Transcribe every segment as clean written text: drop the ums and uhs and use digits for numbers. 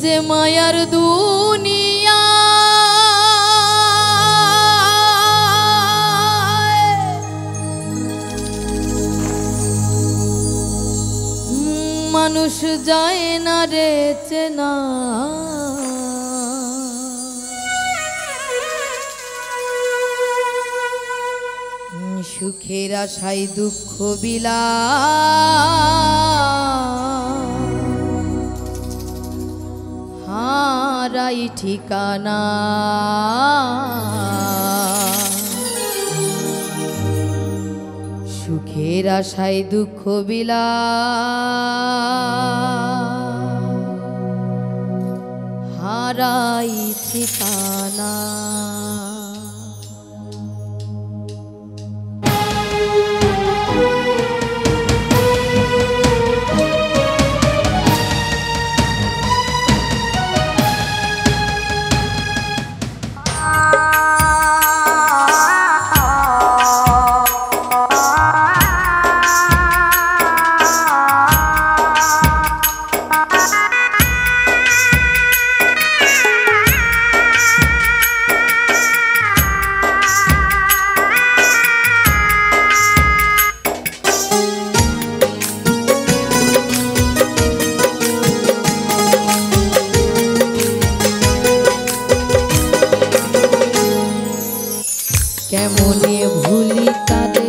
যে মায়ার দুনিয়া মানুষ যায় না রে চেনা সুখের আশায় দুঃখ বিলা হারাই ঠিকানা সুখের আশায় দুঃখ বিলা হারাই ঠিকানা কেমনে ভুলি তারে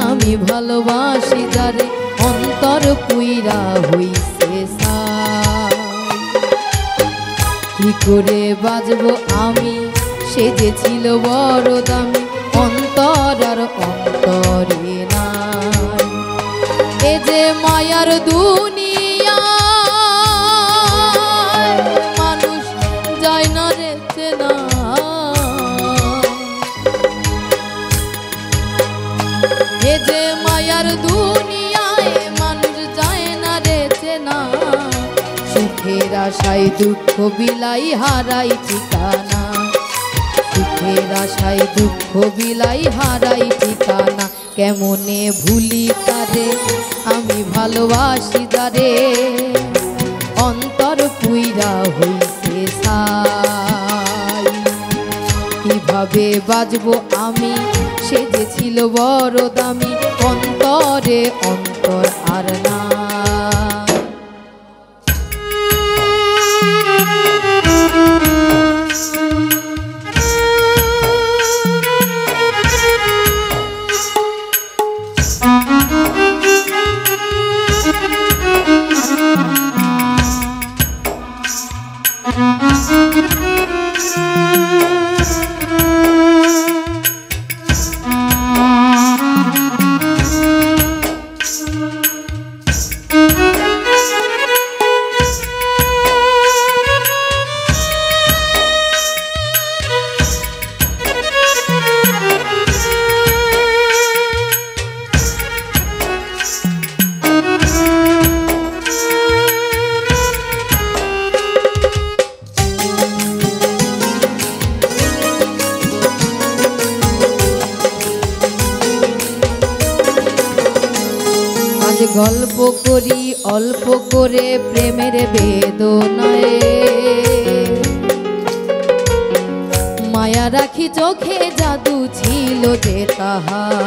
আমি ভালোবাসি যারে অন্তর পুইরা হইছে কি করে বাজবো আমি সে যে ছিল বড় দামি অন্তর আর অন্তরে নাই এ যে মায়ার দুনিয়া মানুষ যায় না রে চেনা এ যে মায়ার দুনিয়ায় মানুষ যায় না রে চেনা সুখের আশায় দুঃখ বিলাই হারাই ঠিকানা সুখের আশায় দুঃখ বিলাই হারাই ঠিকানা কেমনে ভুলি তারে আমি ভালোবাসি যারে অন্তর পুইরা হইছে ছাই কিভাবে বাজবো আমি সে যে ছিল বড় দামি অন্তরে অন্তর আর না গল্প করি অল্প করে প্রেমের বেদনায় মায়া রাখি চোখে জাদু ছিল যে তাহার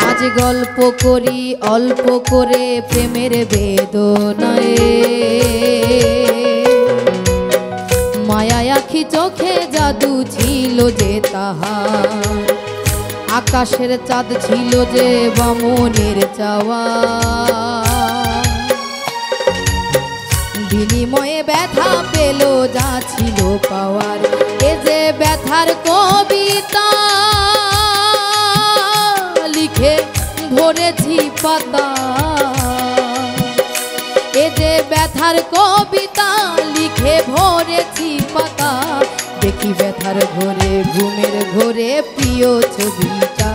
আজ গল্প করি অল্প করে প্রেমের বেদনায় মায়া আখি চোখে জাদু ছিল যে তাহার আকাশের চাঁদ ছিল যে বামনের চাওয়া বিনিময়ে ব্যথা পেল যা ছিল পাওয়ার এ যে ব্যথার কবিতা লিখে ভরেছি পাতা এ যে ব্যথার কবিতা লিখে ভরেছি পাতা দেখি ব্যথার ঘোরে ঘুমের ঘোরে প্রিয় ছবিটা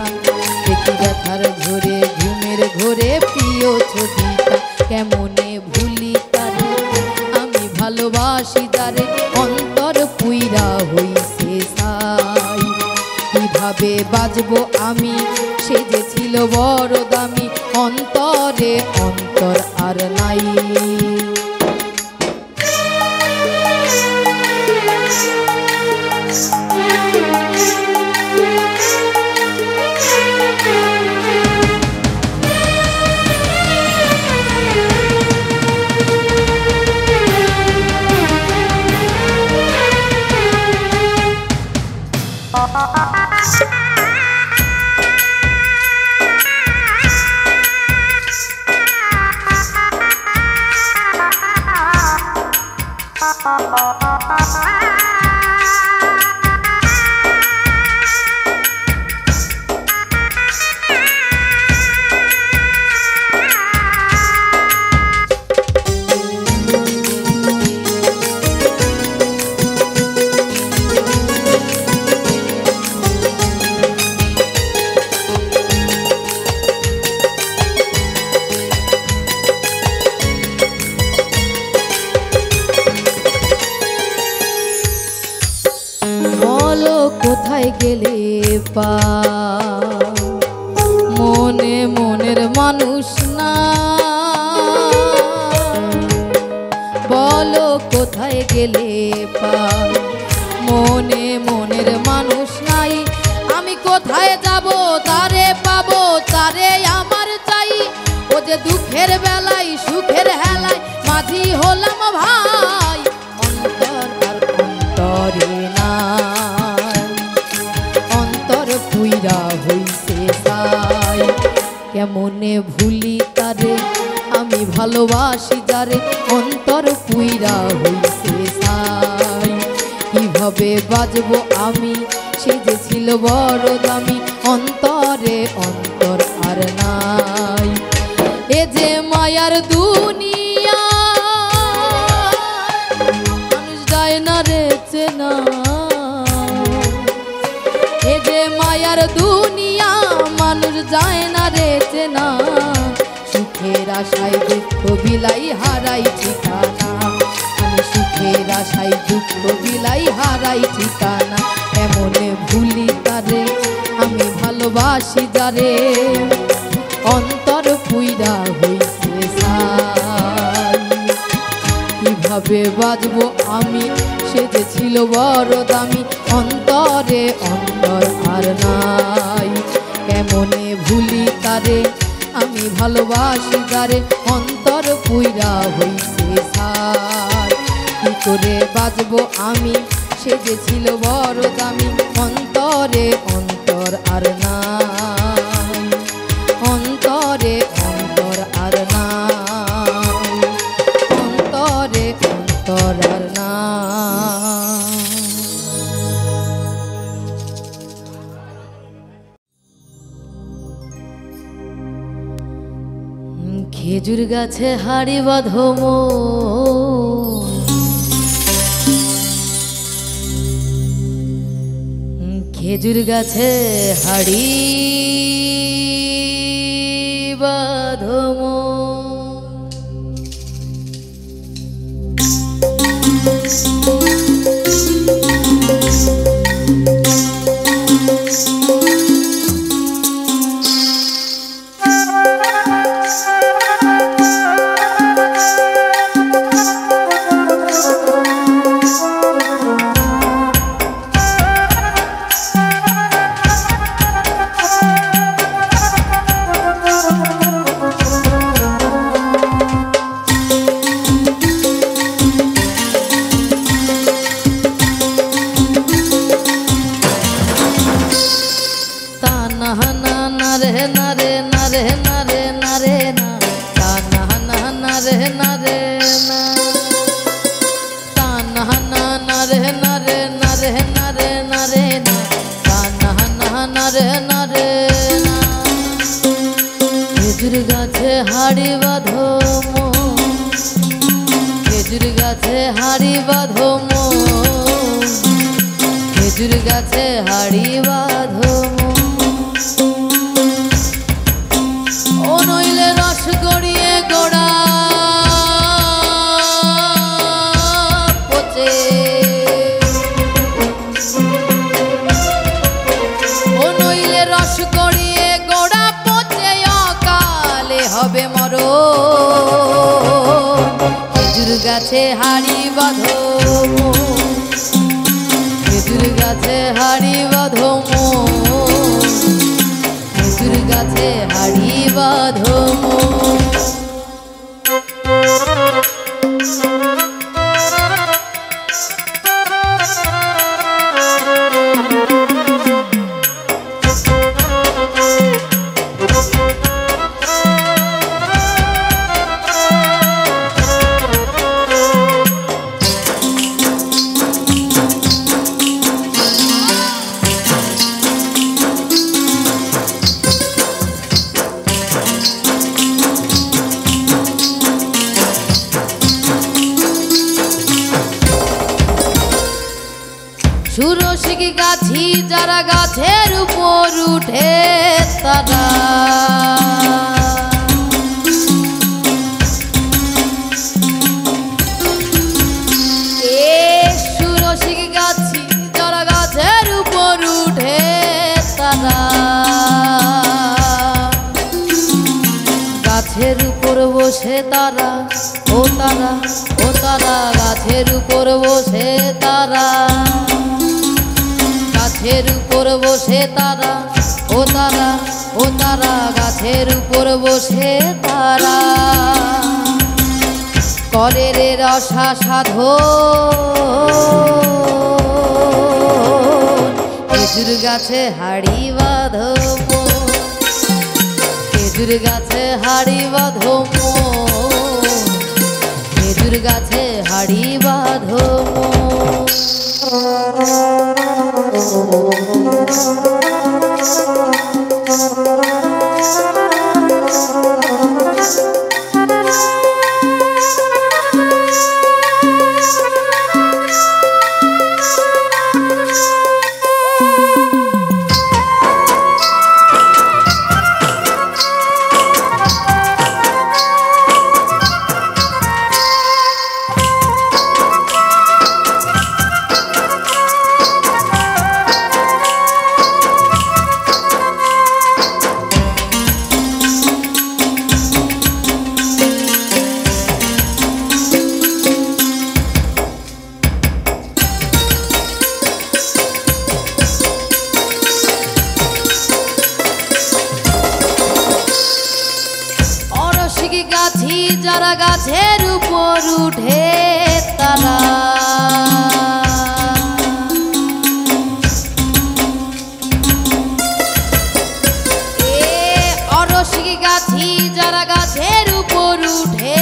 দেখি ব্যথার ঘোরে ঘুমের ঘোরে প্রিয় ছবিটা কেমনে ভুলি তারে আমি ভালোবাসি যারে অন্তর পুইরা হইছে ছাই কিভাবে অন্তর আর নাই। কোথায় গেলে পা মনে মনের মানুষ না, বলো কোথায় গেলে পা মনে মনের মানুষ নাই। আমি কোথায় যাব তারে পাবো, তারে আমার চাই। ও যে দুঃখের বেলায় সুখের হেলায় মাঝি হলাম ভাই, অন্তর আর অন্তরে না, পুইরা হইছে ছাই। কেমনে ভুলি তারে আমি ভালোবাসি যারে, অন্তর পুইরা হইছে ছাই। কিভাবে বাজবো আমি সে যে ছিল বড় দামি, অন্তরে অন্তর আর নাই। এ যে মায়ার দুনিয়া মানুষ যায় না রে চেনা, মায়ার দুনিয়া মানুষ যায় না রে চেনা। সুখের আশায় দুঃখ বিলাই হারাই ঠিকানা, আমি সুখের আশায় দুঃখ বিলাই হারাই ঠিকানা। এমনে ভুলি তারে আমি ভালোবাসি যারে, অন্তর পুইরা হইছে ছাই। কিভাবে বাজবো আমি সে যে ছিল বড় দামি, অন্তরে অন্তর আর নাই। কেমনে ভুলি তারে আমি ভালোবাসি যারে, অন্তর পুইরা হইছে ছাই। কি করে বাজবো আমি সে যে ছিল বড় দামি, অন্তরে অন্তর আর নাই, অন্তরে অন্তর আর নাই, অন্তরে অন্তর আর নাই। খেজুর গাছে হাড়ি বাঁধো খেজুর গাছে হাড়ি বাঁধো খেজুর গাছে হাড়ি বাঁধো খেজুর গাছে হাড়ি বাঁধো খেজুর গাছে হাড়ি বাঁধো ও নইলে রস গড়িয়ে গোড়া পচে ও নইলে রস গড়িয়ে গোড়া পচে অকালে হবে মরণ খেজুর গাছে হাড়ি বাঁধো খেজুর গাছে হাড়ি বাঁধো খেজুর গাছে হাড়ি বাঁধো সুরসিক গাছি যারা গাছের উপর উঠে তারা সুরসিক গাছি যারা গাছের উপর উঠে তারা গাছের উপর বসে তারা ও তারা ও তারা গাছের উপর বসে তারা গাছের উপর বসে তারা ও তারা ও তারা গাছের উপর বসে তারা করে রে রসা সাধো খেজুর গাছে হাড়ি বাঁধো খেজুর গাছে হাড়ি বাঁধো খেজুর গাছে হাড়ি বাঁধো গাছি যারা গাছের উপর উঠে তারা অরসিক গাছি যারা গাছের উপর উঠে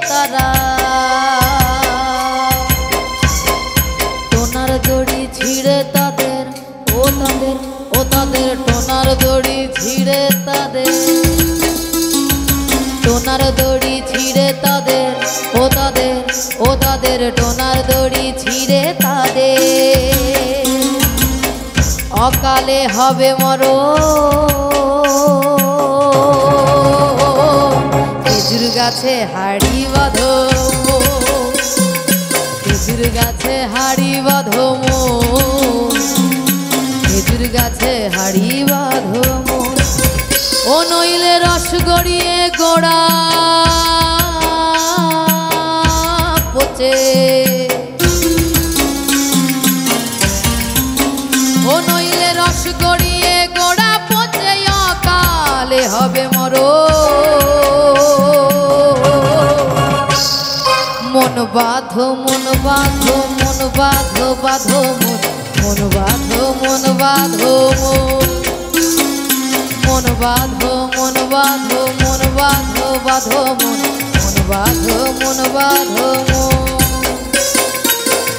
তারা টোনার দড়ি ছিঁড়ে তাদের ও তাদের ও তাদের টোনার দড়ি ছিঁড়ে তাদের টোনার দড়ি ছিঁড়ে তাদের ও তাদের ও তাদের টোনার দড়ি ছিঁড়ে তাদের অকালে হবে মরণ খেজুর গাছে হাড়ি বাঁধো খেজুর গাছে হাড়ি বাঁধো খেজুর গাছে হাড়ি বাঁধো ও নইলে রস গড়িয়ে গোড়া পচে ও নইলে রস গড়িয়ে গোড়া পচে অকালে হবে মরণ মন বাঁধো মন বাঁধো মন বাঁধো বাঁধো মন বাঁধো মন বাঁধো মন বাঁধো মন বাঁধো মন বাঁধো বাঁধো মন বাঁধো মন বাঁধো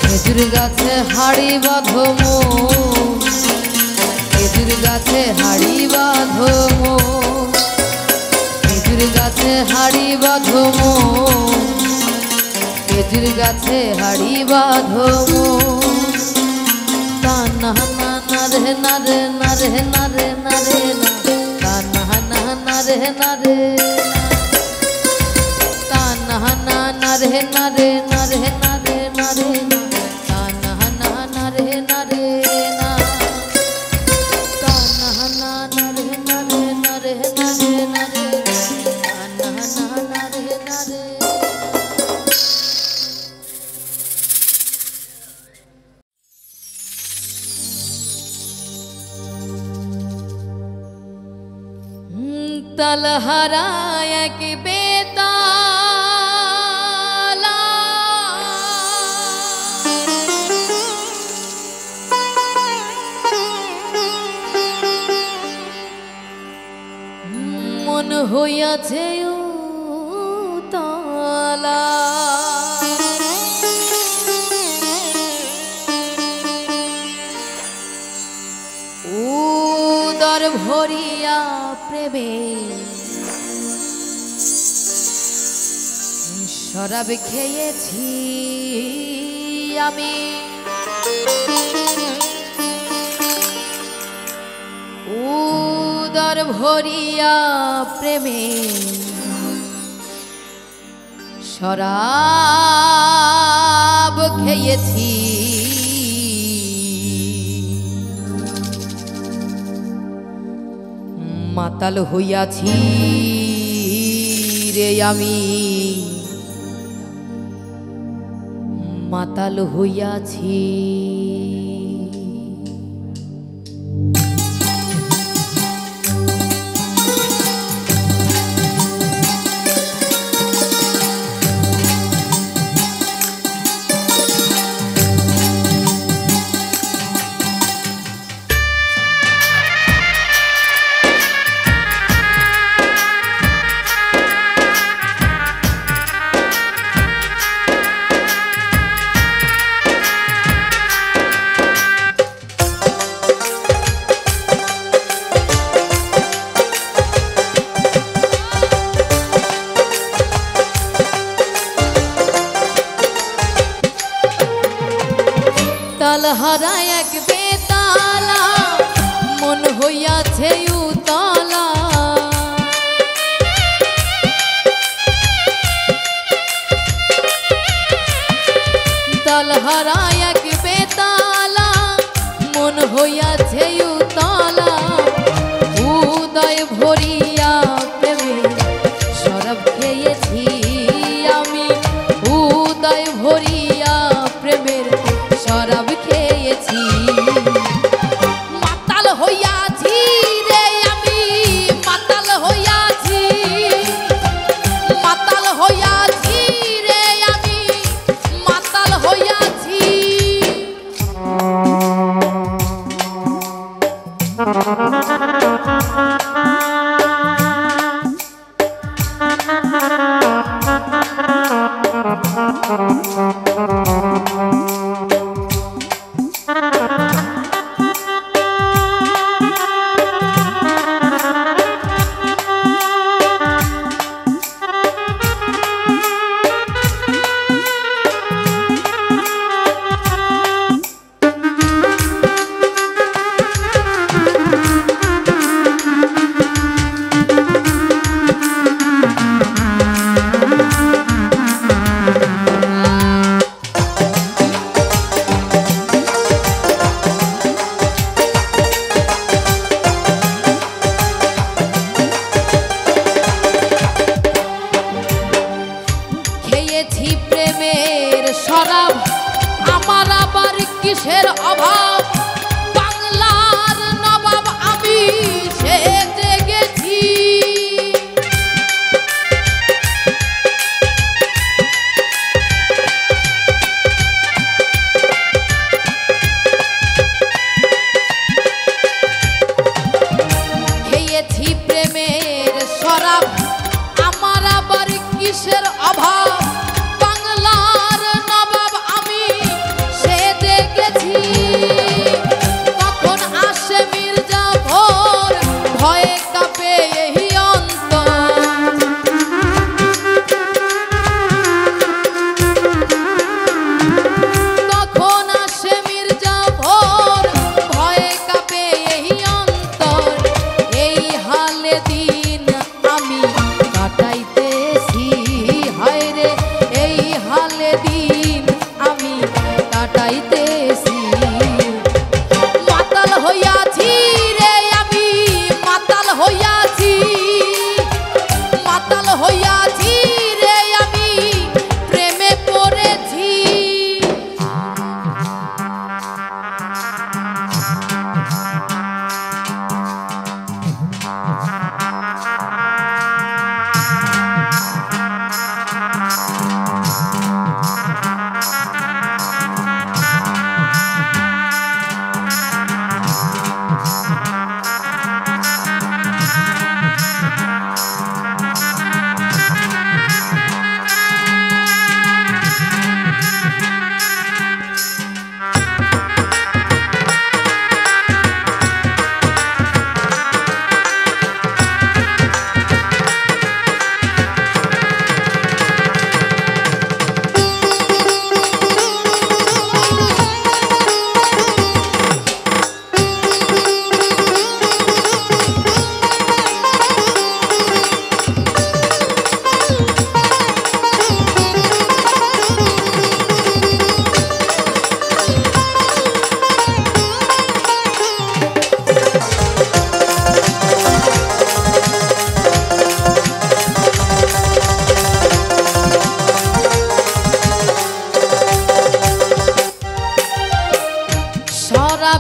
খেজুর গাছে হাড়ি বাঁধো খেজুর গাছে হাড়ি বাঁধো খেজুর গাছে হাড়ি বাঁধো খেজুর গাছে হাড়ি বাঁধো না না না রে না রে না রে না রে না রে না না না না রে না রে না না না রে না রে না রে না রে না রে না না না রে না রে না না না রে না রে না রে না রে না রে না রে না না রে হারা এক বেতালা মন হইয়াছে উতলা উদর ভরিয়া প্রেমে শরাব খেয়েছি আমি উদর ভরিয়া প্রেমে শরাব খেয়েছি মাতাল হইয়াছি রে আমি মাতাল হইয়াছি তালহারা এক বেতালা মন হইয়াছে উতলা তালহারা এক বেতালা মন হইয়াছে উতলা উদয় ভরিয়া প্রেমে শরাব খেয়েছি আমি উদয় ভরিয়া প্রেমের শরাব খেয়েছি মাতাল হইয়াছি রে আমি মাতাল হইয়াছি মাতাল হইয়াছি রে আমি মাতাল হইয়াছি প্রেমের শরাব আমার আবার কিসের অভাব বাংলার নবাব আমি সেজে গেছি খেয়েছি প্রেমের শরাব আমার আবার কিসের অভাব বাংলার নবাব আমি সেজে গেছি কখন আসে মির্জাফর ভয়ে কাঁপে এই অন্তর কখন আসে মির্জাফর ভয়ে কাঁপে এই অন্তর এই হালে দিন আমি কাটাইতেছি হায়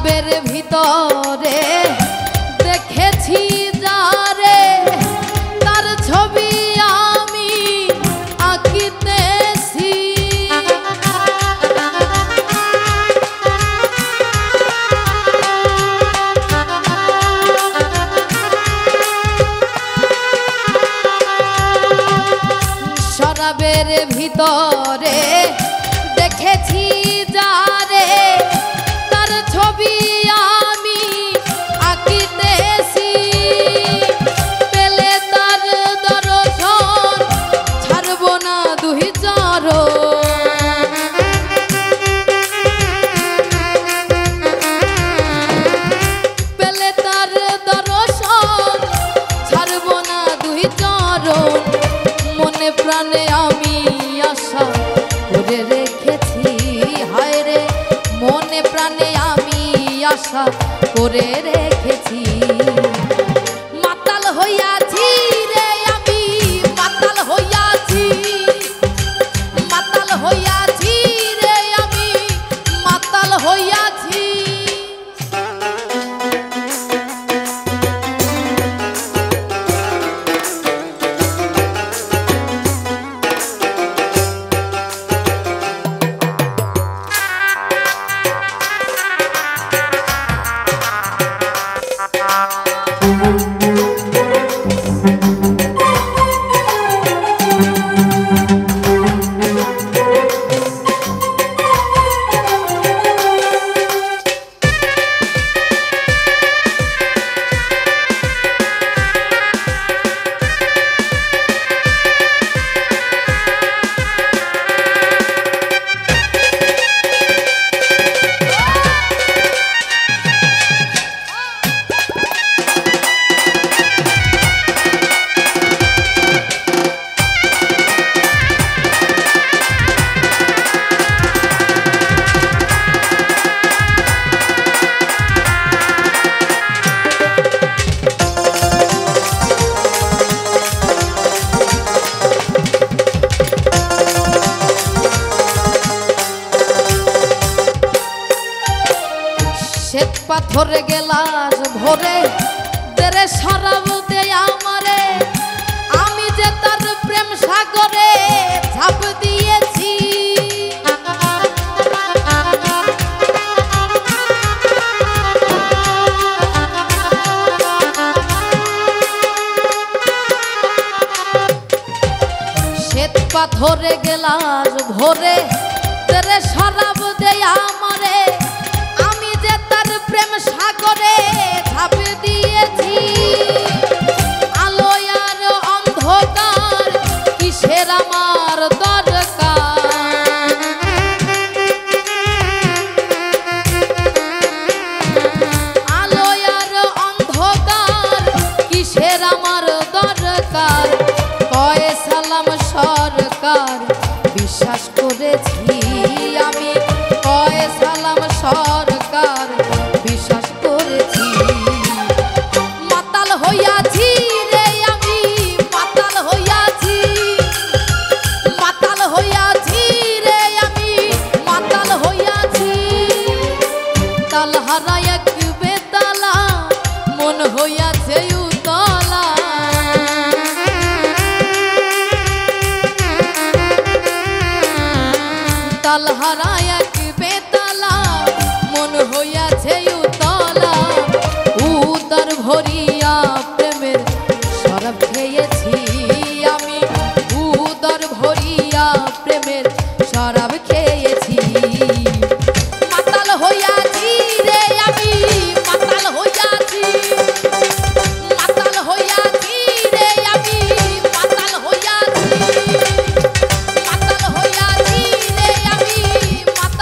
শরাবের ভিতরে দেখেছি যারে তার ছবি আমি আঁকিতেছি। শরাবের ভিতরে দেখেছি যারে তার ছবি আমি আঁকিতেছি। পেলে তার দর্শন ছাড়ব না দুই চরণ। পেলে তার দর্শন ছাড়ব না দুই চরণ। মনে প্রাণে আমি আশা করে রেখেছি, হায় রে মনে প্রাণে আমি আশা করে রেখেছি। মাতাল হইয়াছি রে আমি, মাতাল হইয়াছি, মাতাল হইয়াছি রে আমি, মাতাল হইয়াছি। শ্বেত পাথরে গেলাস ভরে তেরে শরাব দে আমারে। আমি যে তার প্রেম সাগরে ঝাঁপ দিয়েছি। শ্বেত পাথরে গেলাস ভরে তেরে শরাব দে আমারে। আমি যে তার প্রেম সাগরে ঝাঁপ দিয়েছি। আলো আর অন্ধকার কিসের আমার দরকার। আলো আর অন্ধকার কিসের আমার দরকার। কয় সালাম সরকার বিশ্বাস করেছি আমি। কয় সালাম সরকার বিশ্বাস করেছি। মাতাল হইয়াছি রে আমি, মাতাল হইয়াছি, মাতাল হইয়াছি রে আমি, মাতাল হইয়াছি। তাল হারা এক বেতালা মন হইয়াছে উতলা। তাল হারা এক বেতালা মন হইয়াছে উতলা। উদর ভরিয়া প্রেমের শরাব খেয়েছি আমি। উদর ভরিয়া প্রেমের শরাব খেয়েছি। মাতাল হইয়াছি রে আমি, মাতাল হইয়াছি, মাতাল হইয়াছি রে আমি, মাতাল হইয়াছি, মাতাল হইয়াছি রে আমি, মাতাল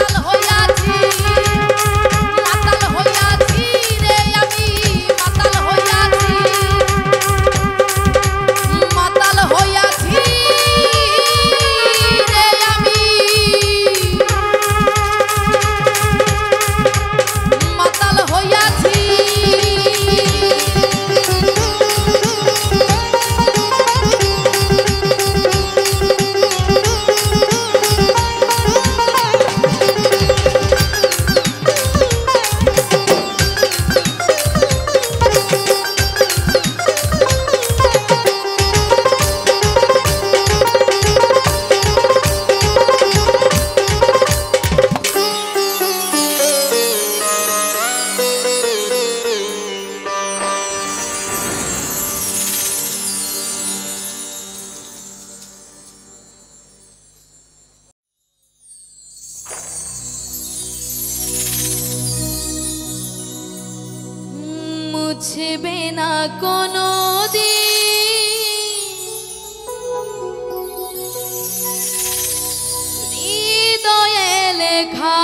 মুছবে না কোনো হৃদয়ে লেখা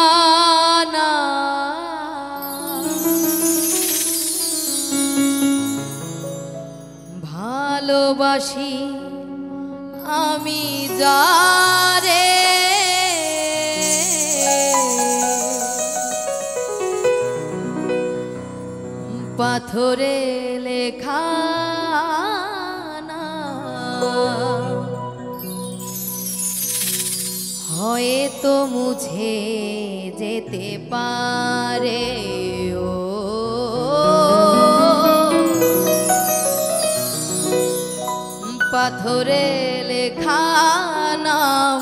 না ভালোবাসি আমি যারে পাথরে লেখা না হয়তো মুছে যেতে পারে ও পাথরে লেখা নাম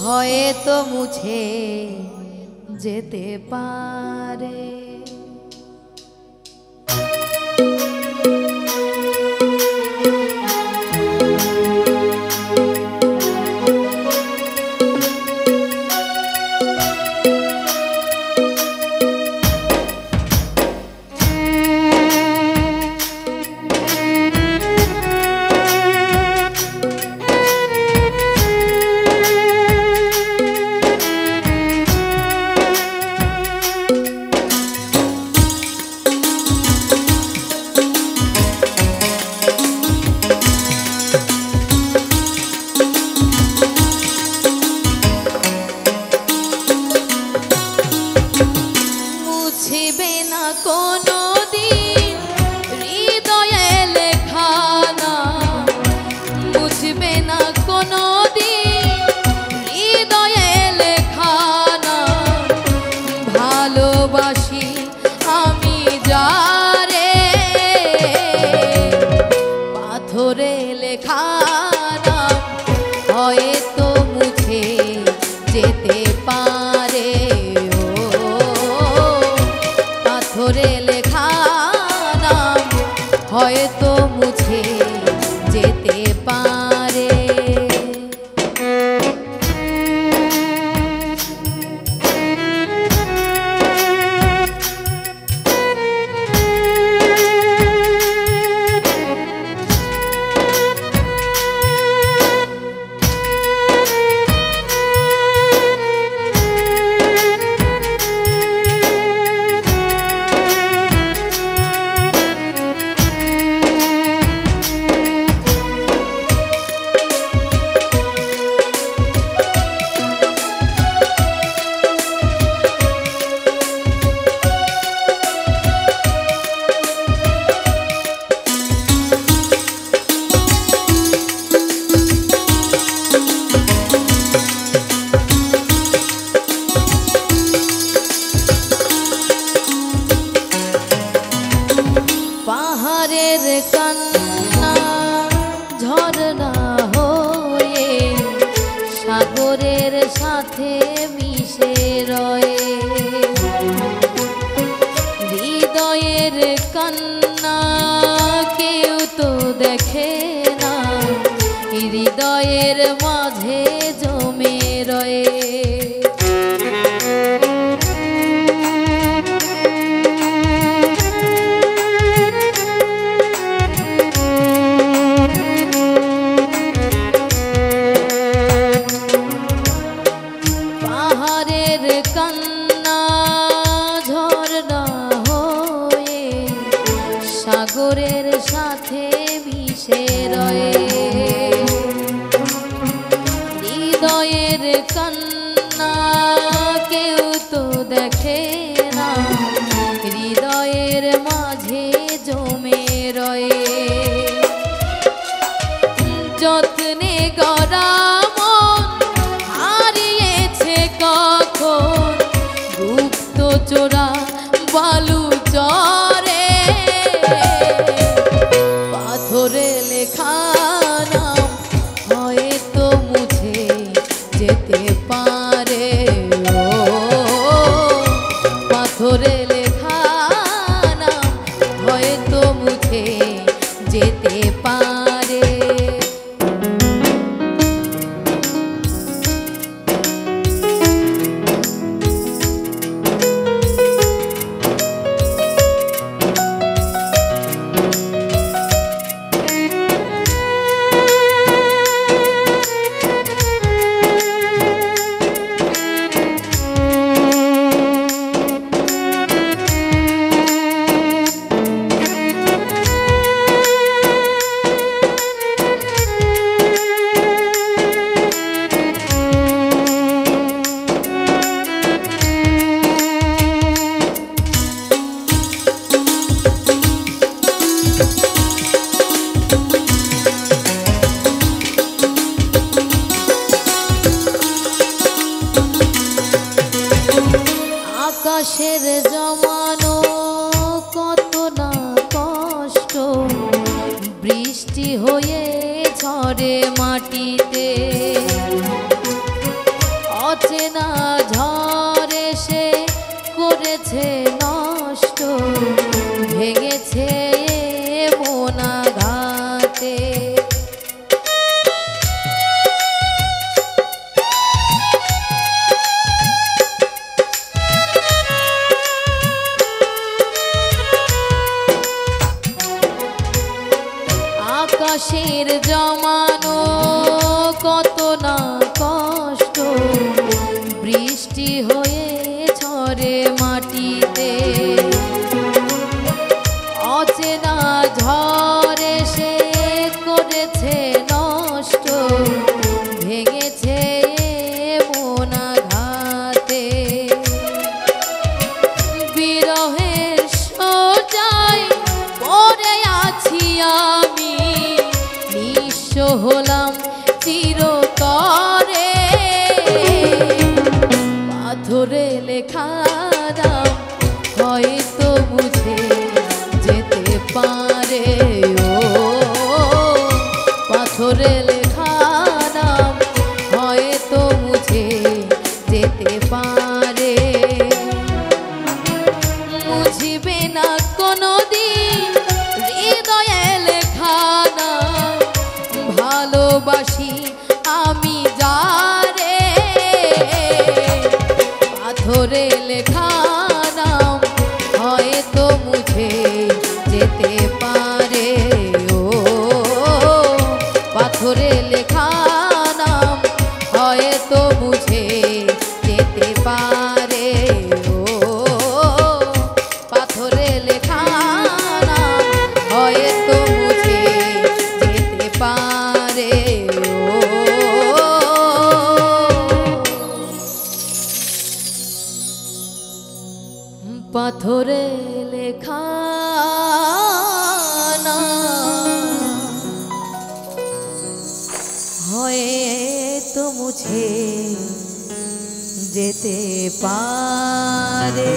হয়তো মুছে যেতে পারে। মুছবে না কোনো দিন হৃদয়ে লেখা না মুছবে না কোনো দিন হৃদয়ে লেখা না ভালোবাসি আমি যারে পাথরে লেখা না হয়তো মুছে যেতে পারে পাথরে লেখা নাম হয়তো মুছে যেতে পারে। পাহাড়ের কান্না ঝরনা হয়ে সাগরের সাথে মিশে রয়ে হৃদয়ের কান্না কেউ তো দেখে না হৃদয়ের মাঝে জমে রয়ে কান্না ঝরনা হয়ে সাগরের সাথে মিশে রয়ে আকাশের জমানো কত না কষ্ট, বৃষ্টি হয়ে ঝরে মাটিতে, অচেনা ঝড় এসে করেছে নষ্ট, ভেঙেছে মন আঘাতে। আকাশের জমানো কত না কষ্ট, বৃষ্টি হয়ে ঝরে মাটিতে, অচেনা ঝড় এসে করেছে নষ্ট, ভেঙেছে মন আঘাতে। বিরহের সোজায় পড়ে আছি আমি, নিঃস্ব হলাম চিরতরে, পাথরে লেখা নাম হয়তো বুঝে যেতে পারে, ও পাথরে লেখা নাম হয়তো বুঝে যেতে পারে। মুঝবে না কোনোদিন হৃদয়ে লেখা নাম, ভালোবাসি আমি যারে, পাথরে লেখা নাম হয়তো মুঝে যেতে পারে, ও পাথরে লেখা নাম হয়তো মুঝে যেতে পারে, ও পাথরে লেখা নাম হয়তো মুঝে যেতে পারে, ও পাথরে লেখা হয়তো মুঝে যেতে পারে।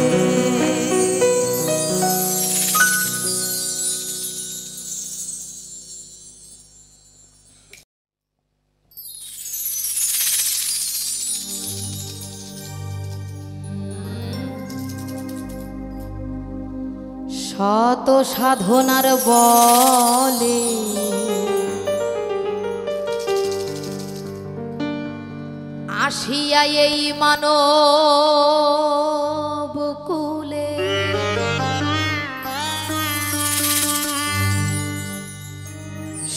শত সাধনার বলে আসিয়া এই মানব কুলে,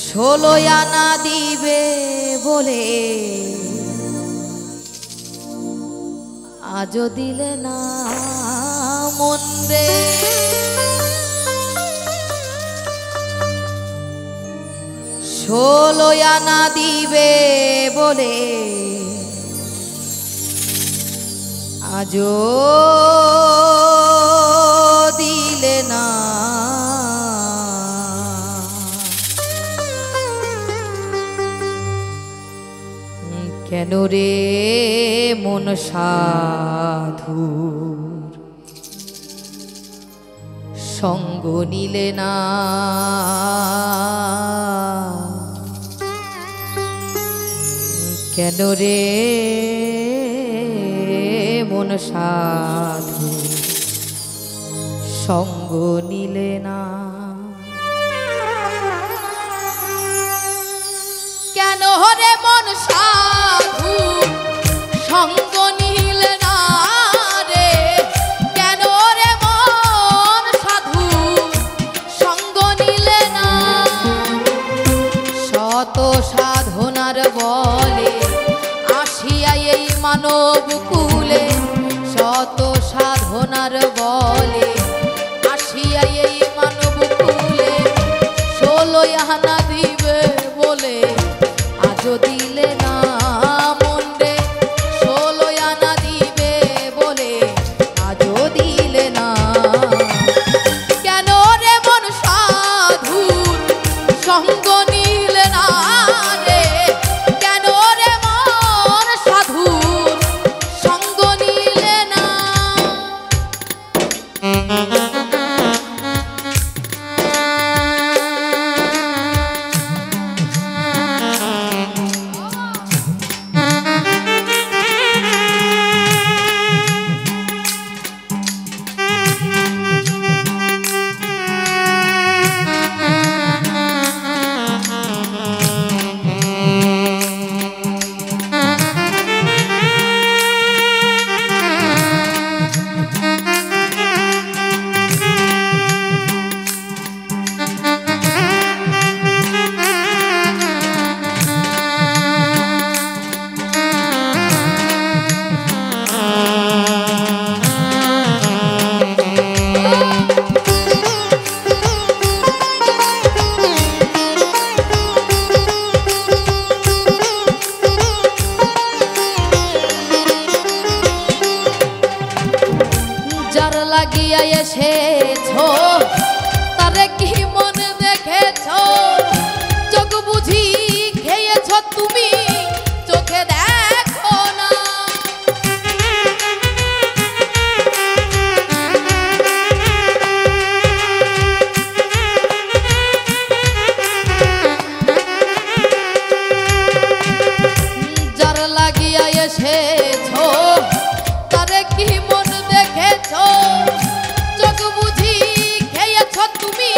ষোলো আনা দিবে বলে আজও দিলে না মন রে, ষোলো আনা দিবে বলে আজও দিলে না, কেন রে মন সাধুর সঙ্গ নিলে না, কেন রে মন সাধু সঙ্গ নিলে না, কেন রে মন সাধু সঙ্গ নিলে না রে, কেন রে মন সাধু সঙ্গ নিলে না, শত সাধনার বলে আসিয়া এই মানব কুলে, শত সাধনার বলে আসিয়া এই মানব কুলে, ষোলো আনা দিবে বলে আজও দিলে না মন রে, ষোলো আনা দিবে বলে আজও দিলে না, কেন রে মন সাধুর সঙ্গ নিলে না রে, কেন রে মন সাধুর সঙ্গ নিলে না, লাগিয়া এসেছো তারে কি মন দেখেছো চোখ বুঝি খেয়েছো তুমি চোখে দেখো না যার লাগিয়া এসেছো তারে কি মন দেখেছো চোখ বুঝি খেয়েছো তুমি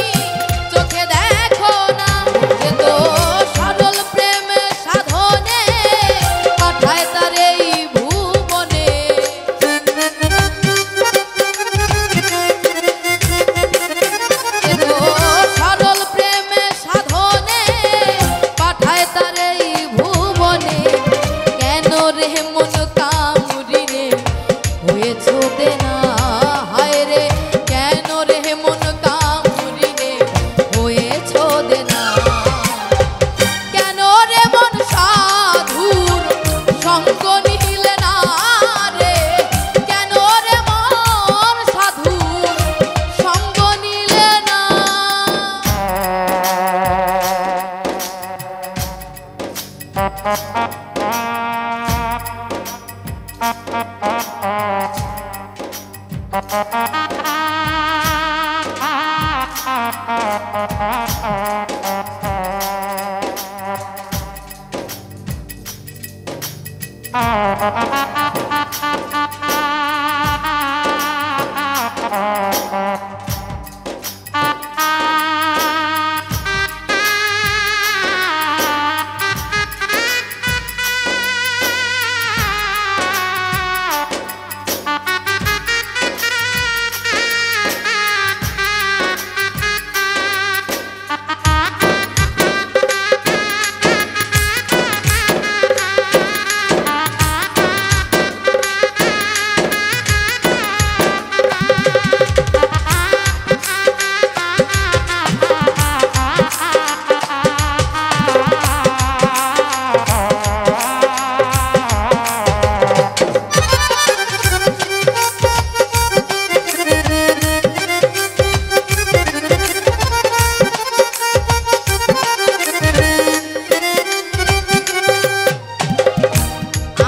চোখে দেখো না এ তো সরল প্রেমে সাধনে পাঠায় তার এই ভুবনে এ তো সরল প্রেমে সাধনে পাঠায় তার এই ভুবনে কেন রে মন কামুরি রে হয়েছো দেনা হায় রে কেন রে মন কামুরি রে হয়েছো দেনা কেন রে মন সাধুর সঙ্গ নিলে না রে কেন রে মন সাধুর সঙ্গ নিলে না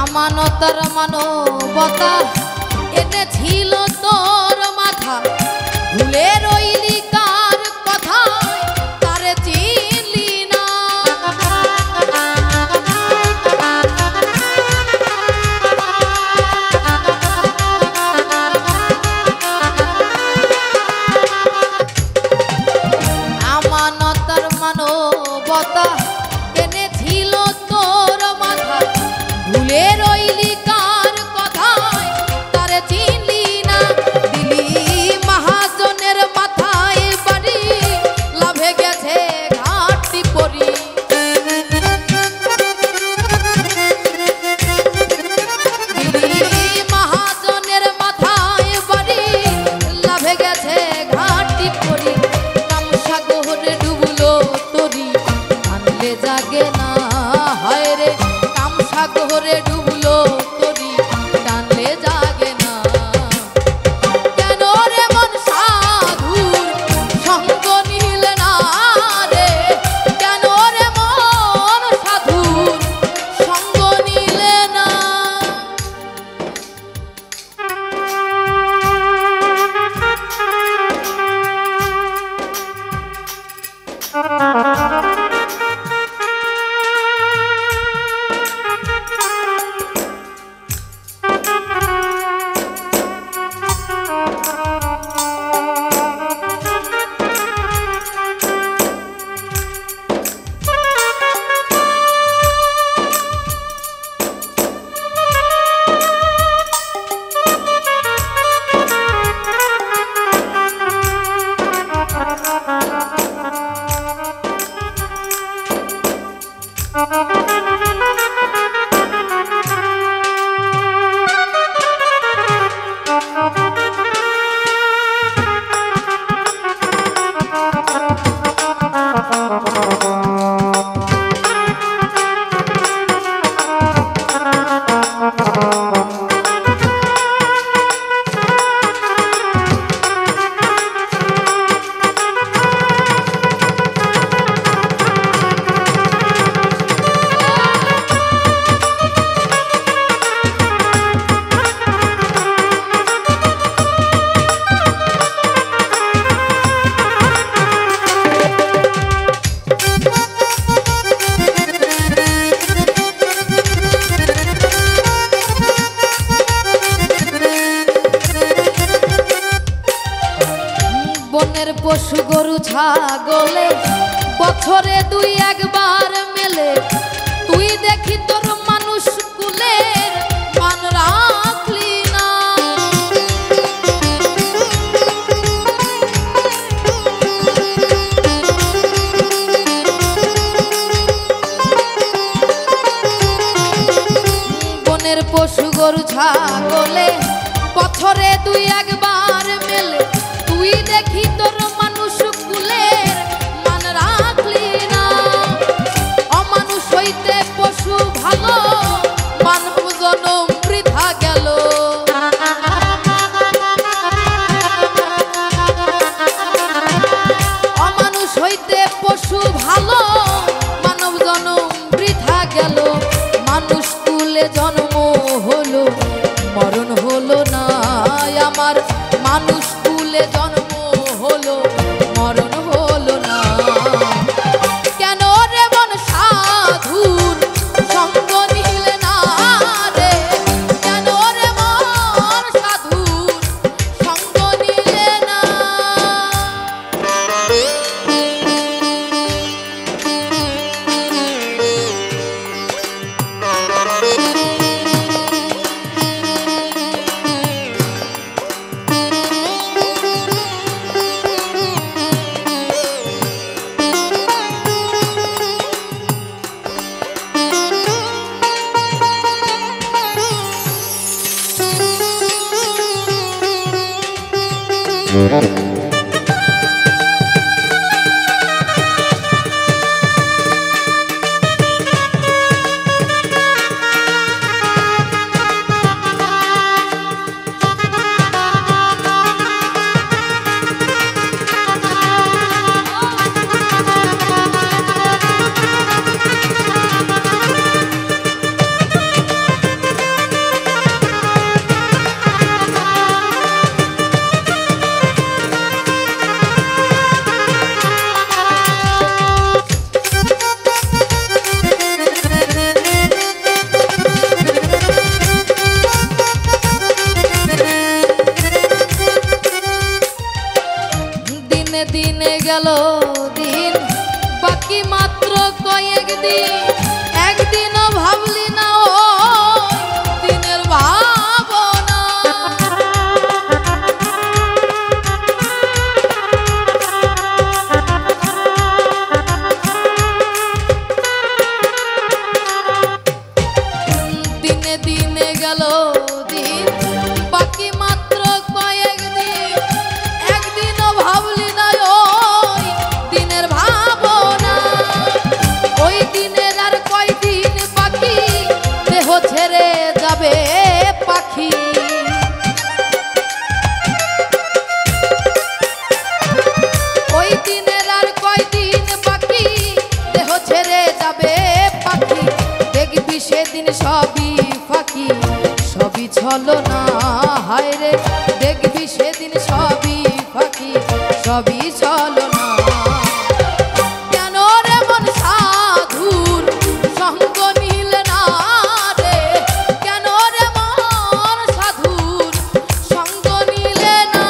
আমানতার মানবতা এনেছিল তোর মাথা ভুলে রইলি কার কথা তারে চিনলি না আমানতার মানবতা এনেছিল তোর মাথা ভুলে রইলি কার কথায় তারে চিনলি না দিলি মহাজনের মাথায় বাড়ি লাভে গেছে ঘাটতি পরি দিলি মহাজনের মাথায় বাড়ি লাভে গেছে ঘাটতি পরি কামসাগরে ডুবলো তরি আনলে জাগে না হায় রে কামসাগরে ডুবলো তরি টানলে জাগে না কেন রে মন সাধুর সঙ্গ নিলে না রে কেন রে মন সাধুর সঙ্গ নিলে না ছাগলে বছরে দুই একবার মেলে, তুই দেখি তোর মানুষ কুলের মান রাখলি না। বনের পশু গরু ছাগলে বছরে দুই একবার মেলে, তুই দেখি তোর মানুষ কুলের মান রাখলি না। অমানুষ হইতে পশু ভালো, মানব জনম বৃথা গেল। অমানুষ হইতে পশু ভালো, মানব জনম বৃথা গেল। মানুষ কুলে জন্ম হলো, মরণ হলো না আমার। মানুষ কুলে জন্ম হলো, মরণ হলো না। কেন রে মন সাধুর সঙ্গ নিলে না রে? কেন রে মন সাধুর সঙ্গ নিলে না? দিনে গেল দিন, বাকি মাত্র কয়েক দিন। একদিনও ভাবলি না ও দিনের ভাবনা। দিনে দিনে গেল দিন, বাকি মাত্র কয়েক দিন। একদিনও ভাবলি না ওই দিনের ভাবনা। ওই দিনের আর কয়দিন বাকি, দেহ ছেড়ে যাবে পাখি। ওই দিনের আর কয়দিন বাকি, দেহ ছেড়ে যাবে পাখি। দেখবি সেদিন সবই ফাঁকি, সবই ছলনা। হায় রে, দেখবি সেদিন সবই ফাঁকি, সবই ছলনা। কেন রে মন সাধুর সঙ্গ নিলে না রে? কেন রে মন সাধুর সঙ্গ নিলে না?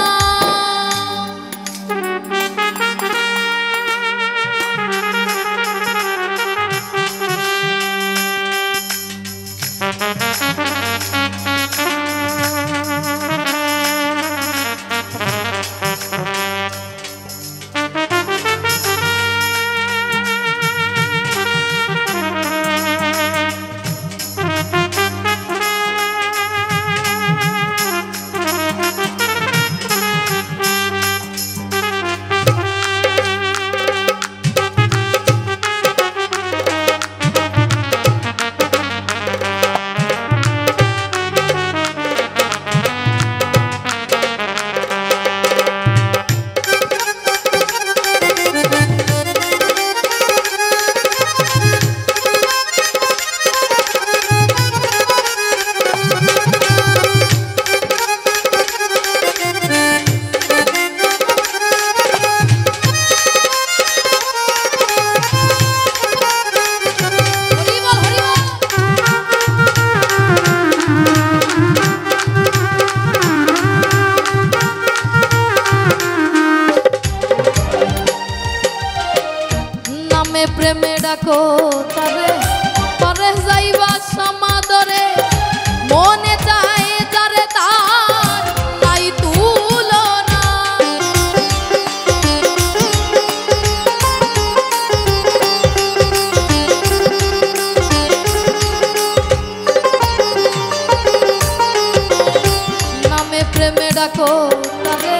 তারে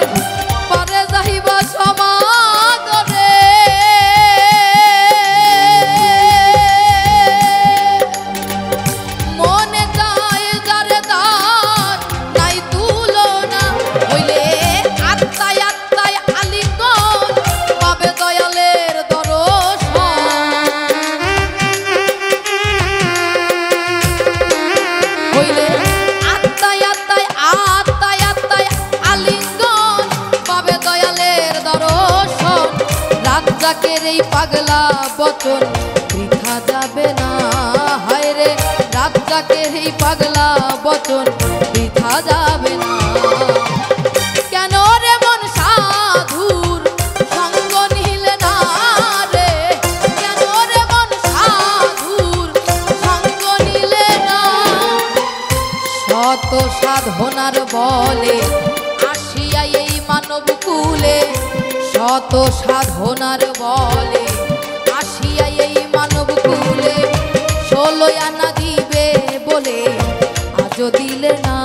পারে যাইবা সমাদরে মনে যায় যারে তার নাই তুলনা হইলে আত্মায় আত্মায় আলিঙ্গন পাবে দয়ালের দর্শন হইলে আত্মায় আত্মায় আত্মায় আত্মায় আলিঙ্গন পাবে দয়ালের দর্শন রাজ্জাকের এই পাগলা বচন বৃথা যাবে না হায় রে রাজ্জাকের এই পাগলা বচন বৃথা যাবে না কেন রে মন সাধুর সঙ্গ নিলে না রে কেন রে মন সাধুর সঙ্গ নিলে না শত সাধনার বলে আসিয়া এই মানব কুলে শত সাধনার বলে আসিয়া এই মানব কুলে 16 আনা দিবে বলে আজও দিলে না